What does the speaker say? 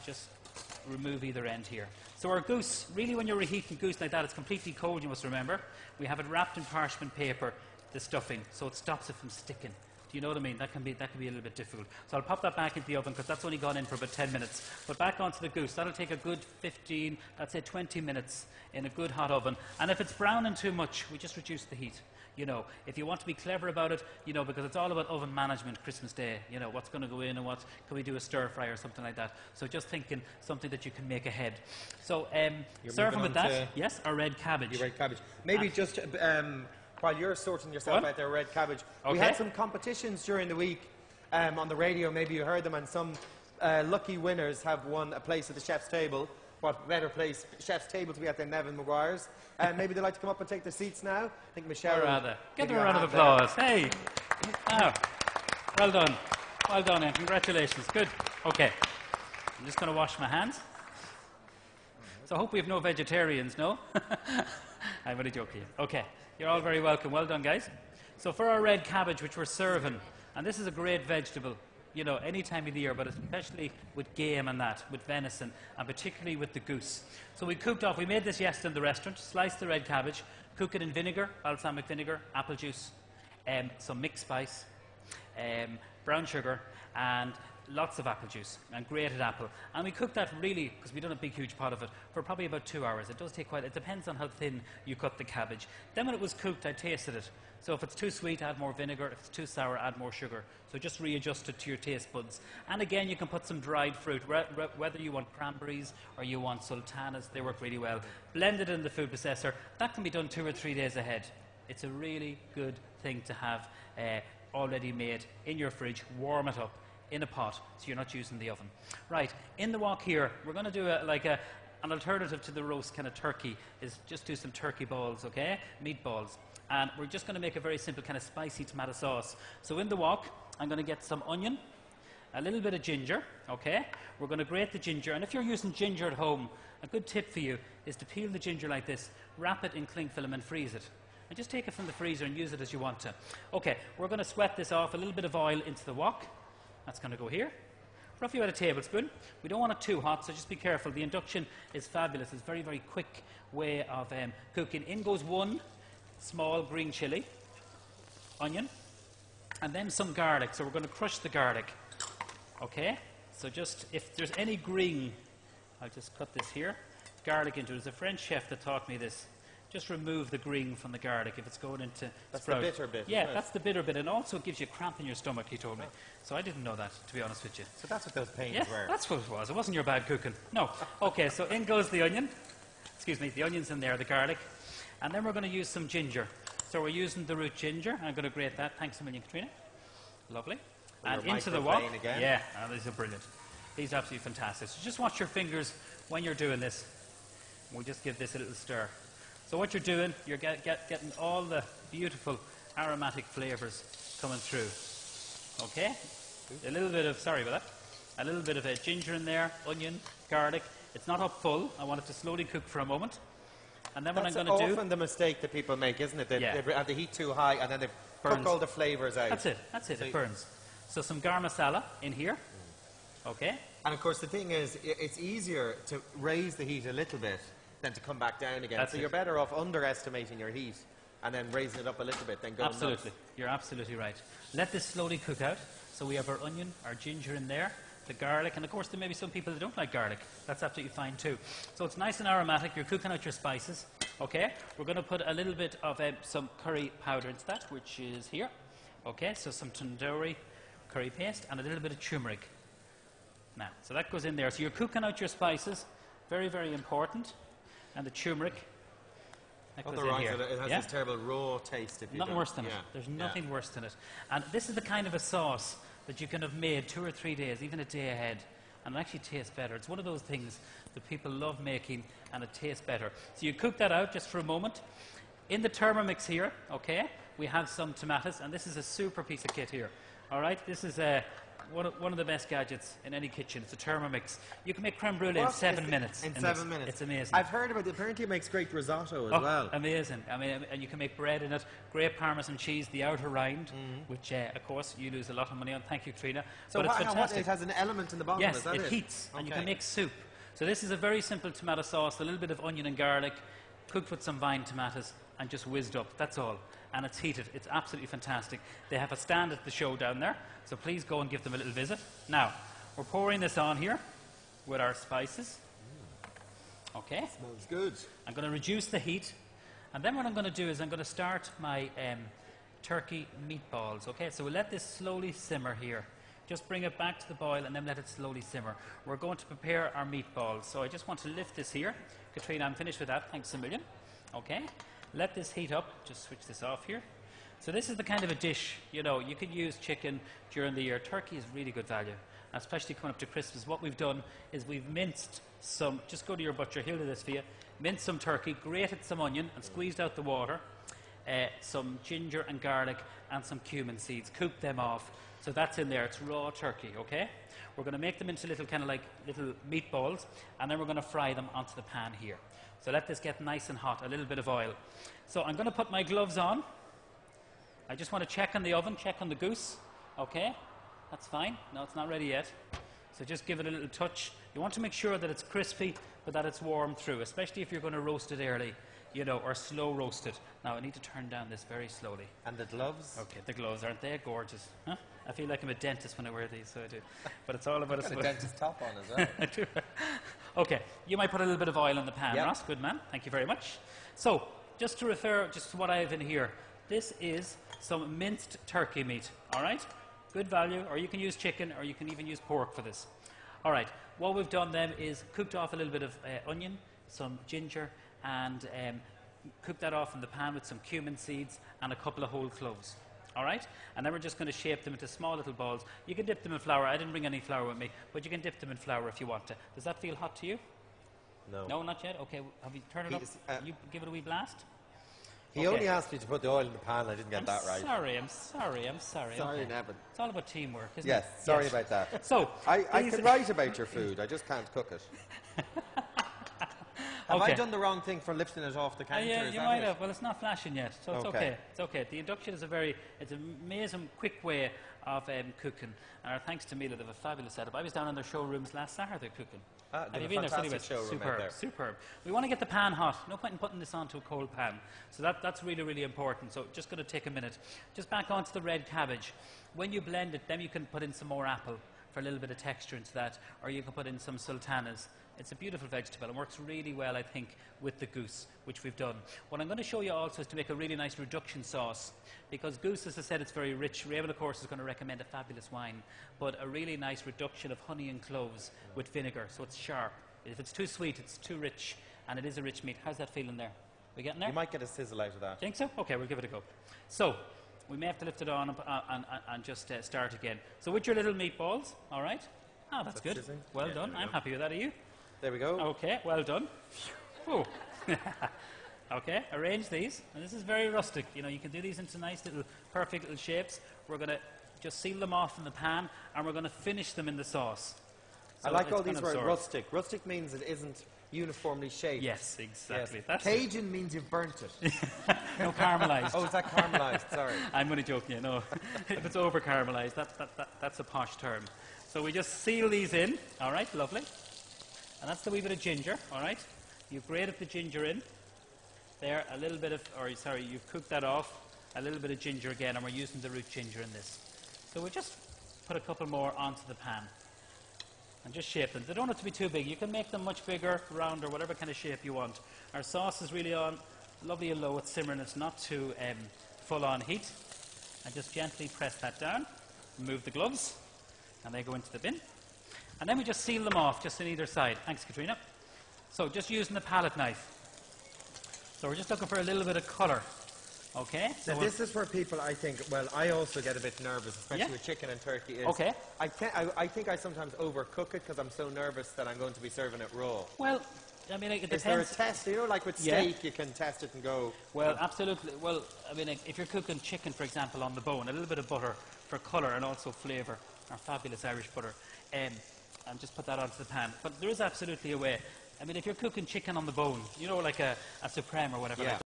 just remove either end here. So our goose, really when you're reheating goose like that, it's completely cold, you must remember. We have it wrapped in parchment paper, the stuffing, so it stops it from sticking. Do you know what I mean? That can be a little bit difficult. So I'll pop that back into the oven because that's only gone in for about 10 minutes. But back onto the goose. That'll take a good 15, let's say 20 minutes in a good hot oven. And if it's browning too much, we just reduce the heat. You know, if you want to be clever about it, you know, because it's all about oven management Christmas Day. You know, what's going to go in and what can we do a stir fry or something like that. So just thinking something that you can make ahead. So serving with that, yes, our red cabbage. Your red cabbage. Maybe just while you're sorting yourself out there, red cabbage, we had some competitions during the week on the radio. Maybe you heard them, and some lucky winners have won a place at the chef's table. What better place, chef's table, to be at than Neven Maguire's. Maybe they'd like to come up and take their seats now. I think Michelle. Give them a round of applause. Hey, oh, well done, and congratulations. Good. Okay, I'm just going to wash my hands. So I hope we have no vegetarians. No, I'm only joking. Okay. You're all very welcome. Well done, guys. So for our red cabbage, which we're serving, and this is a great vegetable, you know, any time of the year, but especially with game and that, with venison, and particularly with the goose. So we cooked off, we made this yesterday in the restaurant, sliced the red cabbage, cook it in vinegar, balsamic vinegar, apple juice, some mixed spice, brown sugar, and lots of apple juice and grated apple. And we cooked that really, because we've done a big huge pot of it, for probably about 2 hours. It does take quite, it depends on how thin you cut the cabbage. Then when it was cooked, I tasted it. So if it's too sweet, add more vinegar. If it's too sour, add more sugar. So just readjust it to your taste buds. And again, you can put some dried fruit, whether you want cranberries or you want sultanas, they work really well. Blend it in the food processor. That can be done 2 or 3 days ahead. It's a really good thing to have already made in your fridge. Warm it up in a pot, so you're not using the oven. Right, in the wok here, we're going to do an alternative to the roast kind of turkey, is just do some turkey balls, okay? Meatballs. And we're just going to make a very simple kind of spicy tomato sauce. So in the wok, I'm going to get some onion, a little bit of ginger, okay? We're going to grate the ginger, and if you're using ginger at home, a good tip for you is to peel the ginger like this, wrap it in cling film and freeze it. And just take it from the freezer and use it as you want to. Okay, we're going to sweat this off, a little bit of oil into the wok. That's going to go here. Roughly about a tablespoon. We don't want it too hot, so just be careful. The induction is fabulous. It's a very, very quick way of cooking. In goes 1 small green chilli, onion, and then some garlic. So we're going to crush the garlic. Okay? So just, if there's any green, I'll just cut this here, garlic into it. There's a French chef that taught me this. Just remove the green from the garlic if it's going into That's sprout. the bitter bit. Yeah, that's the bitter bit, and also gives you cramp in your stomach, he told me. So I didn't know that, to be honest with you. So that's what those pains were. That's what it was. It wasn't your bad cooking. No. Okay, so in goes the onion. Excuse me, the onion's in there, the garlic. And then we're going to use some ginger. So we're using the root ginger. I'm going to grate that. Thanks a million, Katrina. Lovely. And into the wok. Again. Yeah, these are brilliant. These are absolutely fantastic. So just watch your fingers when you're doing this. We'll just give this a little stir. So what you're doing, you're getting all the beautiful aromatic flavours coming through. Okay? A little bit of, sorry about that, a little bit of ginger in there, onion, garlic. It's not up full. I want it to slowly cook for a moment. And then what I'm going to do... That's often the mistake that people make, isn't it? They have the heat too high and then they cook all the flavours out. That's it. It burns. So some garam masala in here. Okay? And of course the thing is, it's easier to raise the heat a little bit than to come back down again. So you're better off underestimating your heat and then raising it up a little bit than going Absolutely. You're absolutely right. Let this slowly cook out. So we have our onion, our ginger in there, the garlic, and of course there may be some people that don't like garlic. That's absolutely fine too. So it's nice and aromatic. You're cooking out your spices. Okay? We're going to put a little bit of some curry powder into that, which is here. Okay? So some tandoori curry paste and a little bit of turmeric. Now, so that goes in there. So you're cooking out your spices. Very, very important. And the turmeric. Otherwise, it has this terrible raw taste. If you nothing worse than it. There's nothing worse than it. And this is the kind of a sauce that you can have made 2 or 3 days, even a day ahead, and it actually tastes better. It's one of those things that people love making, and it tastes better. So you cook that out just for a moment. In the Thermomix here, okay, we have some tomatoes, and this is a super piece of kit here. All right, this is one of the best gadgets in any kitchen. It's a Thermomix. You can make creme brulee in 7 minutes. In 7 minutes. It's amazing. I've heard about it. Apparently it makes great risotto as well. Amazing. I mean, and you can make bread in it. Great Parmesan cheese, the outer rind, which, of course, you lose a lot of money on. Thank you, Katrina. So but it's fantastic. It has an element in the bottom, yes, is that it? Yes, it heats, and you can make soup. So this is a very simple tomato sauce, a little bit of onion and garlic, cooked with some vine tomatoes, and just whizzed up. That's all. And it's heated. It's absolutely fantastic. They have a stand at the show down there, so please go and give them a little visit. Now, we're pouring this on here with our spices. Okay. Smells good. I'm going to reduce the heat, and then what I'm going to do is I'm going to start my turkey meatballs. Okay, so we'll let this slowly simmer here. Just bring it back to the boil and then let it slowly simmer. We're going to prepare our meatballs. So I just want to lift this here. Katrina, I'm finished with that. Thanks a million. Okay. Let this heat up. Just switch this off here. So this is the kind of a dish, you know, you could use chicken during the year. Turkey is really good value, especially coming up to Christmas. What we've done is we've minced some, just go to your butcher, he'll do this for you, minced some turkey, grated some onion and squeezed out the water, some ginger and garlic and some cumin seeds, cooked them off. So that's in there, it's raw turkey, okay? We're going to make them into little kind of like little meatballs, and then we're going to fry them onto the pan here. So let this get nice and hot, a little bit of oil. So I'm going to put my gloves on. I just want to check on the oven, check on the goose, okay? That's fine. No, it's not ready yet. So just give it a little touch. You want to make sure that it's crispy, but that it's warm through, especially if you're going to roast it early, you know, or slow roast it. Now, I need to turn down this very slowly. And the gloves? Okay, the gloves, aren't they gorgeous? Huh? I feel like I'm a dentist when I wear these, so I do. But it's all about... You've got a dentist top on as well. I do. Okay, you might put a little bit of oil in the pan, Ross. Good man. Thank you very much. So, just to refer just to what I have in here, this is some minced turkey meat, all right? Good value, or you can use chicken, or you can even use pork for this. All right, what we've done then is cooked off a little bit of onion, some ginger, and cook that off in the pan with some cumin seeds and a couple of whole cloves. All right? And then we're just going to shape them into small little balls. You can dip them in flour. I didn't bring any flour with me, but you can dip them in flour if you want to. Does that feel hot to you? No. No, not yet? Okay, have you turned it up? You give it a wee blast? He only asked me to put the oil in the pan. I didn't get that right. I'm sorry. Sorry, okay. Neven. It's all about teamwork, isn't it? Yes, sorry about that. So, I can write about your food. I just can't cook it. Have I done the wrong thing for lifting it off the counter? Yeah, you might have. Well, it's not flashing yet, so it's okay. It's okay. The induction is it's an amazing, quick way of cooking. And our thanks to Mila, they have a fabulous setup. I was down in their showrooms last Saturday cooking. Have you been there? Anyway, superb. We want to get the pan hot. No point in putting this onto a cold pan. So that's really, really important. So just going to take a minute. Just back onto the red cabbage. When you blend it, then you can put in some more apple for a little bit of texture into that, or you can put in some sultanas. It's a beautiful vegetable and works really well, I think, with the goose, which we've done. What I'm going to show you also is to make a really nice reduction sauce, because goose, as I said, it's very rich. Raven, of course, is going to recommend a fabulous wine, but a really nice reduction of honey and cloves with vinegar, so it's sharp. If it's too sweet, it's too rich, and it is a rich meat. How's that feeling there? We getting there? You might get a sizzle out of that. Think so? Okay, we'll give it a go. So, we may have to lift it on and just start again. So with your little meatballs, all right? Oh, that's good. Sizzling. Well done. I'm happy with that. Are you? There we go. Okay, well done. Okay, arrange these. And this is very rustic. You know, you can do these into nice little, perfect little shapes. We're going to just seal them off in the pan, and we're going to finish them in the sauce. So I like all these words. Rustic. Rustic means it isn't uniformly shaped. Yes, exactly. Yes. That's Cajun means you've burnt it. No, caramelised. Oh, is that caramelised? Sorry. I'm only joking, you know. If it's over caramelised, that's a posh term. So we just seal these in. All right, lovely. And that's the wee bit of ginger, all right? You've grated the ginger in. There, a little bit of, you've cooked that off. A little bit of ginger again, and we're using the root ginger in this. So we'll just put a couple more onto the pan. And just shape them. They don't have to be too big. You can make them much bigger, rounder, whatever kind of shape you want. Our sauce is really on, lovely and low. It's simmering. It's not too full-on heat. And just gently press that down. Remove the gloves. And they go into the bin. And then we just seal them off, just on either side. Thanks, Katrina. So just using the palette knife. So we're just looking for a little bit of colour. Okay? So now this is where people, I think, well, I also get a bit nervous, especially with chicken and turkey. Okay. I think I sometimes overcook it because I'm so nervous that I'm going to be serving it raw. Well, I mean, it depends. Is there a test? You know, like with steak, you can test it and go... Well, absolutely. Well, I mean, if you're cooking chicken, for example, on the bone, a little bit of butter for colour and also flavour. Our fabulous Irish butter. And just put that onto the pan. But there is absolutely a way. I mean, if you're cooking chicken on the bone, you know, like a supreme or whatever, like